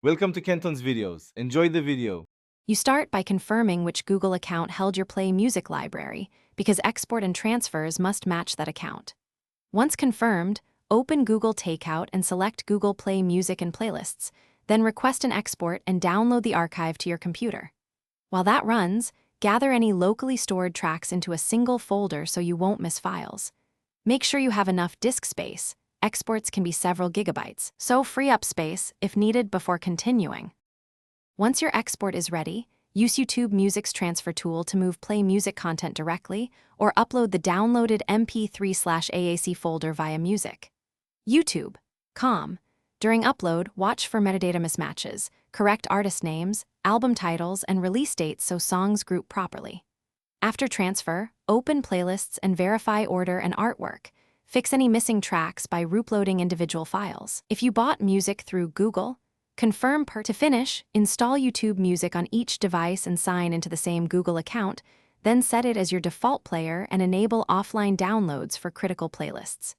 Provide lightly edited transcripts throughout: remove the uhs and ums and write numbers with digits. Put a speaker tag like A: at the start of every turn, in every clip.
A: Welcome to Kenton's videos. Enjoy the video.
B: You start by confirming which Google account held your Play Music library, because export and transfers must match that account. Once confirmed, open Google Takeout and select Google Play Music and Playlists, then request an export and download the archive to your computer. While that runs, gather any locally stored tracks into a single folder so you won't miss files. Make sure you have enough disk space. Exports can be several gigabytes, so free up space if needed before continuing. Once your export is ready, use YouTube Music's transfer tool to move Play Music content directly, or upload the downloaded MP3/AAC folder via Music. YouTube.com. During upload, watch for metadata mismatches, correct artist names, album titles, and release dates so songs group properly. After transfer, open playlists and verify order and artwork. Fix any missing tracks by reuploading individual files. If you bought music through Google, confirm to finish, install YouTube Music on each device and sign into the same Google account, then set it as your default player and enable offline downloads for critical playlists.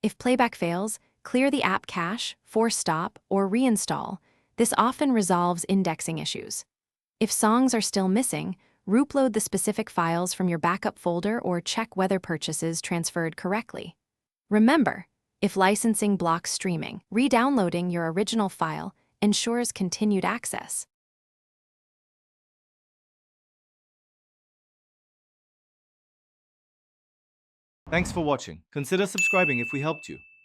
B: If playback fails, clear the app cache, force stop, or reinstall. This often resolves indexing issues. If songs are still missing, reupload the specific files from your backup folder or check whether purchases transferred correctly. Remember, if licensing blocks streaming, re-downloading your original file ensures continued access.
A: Thanks for watching. Consider subscribing if we helped you.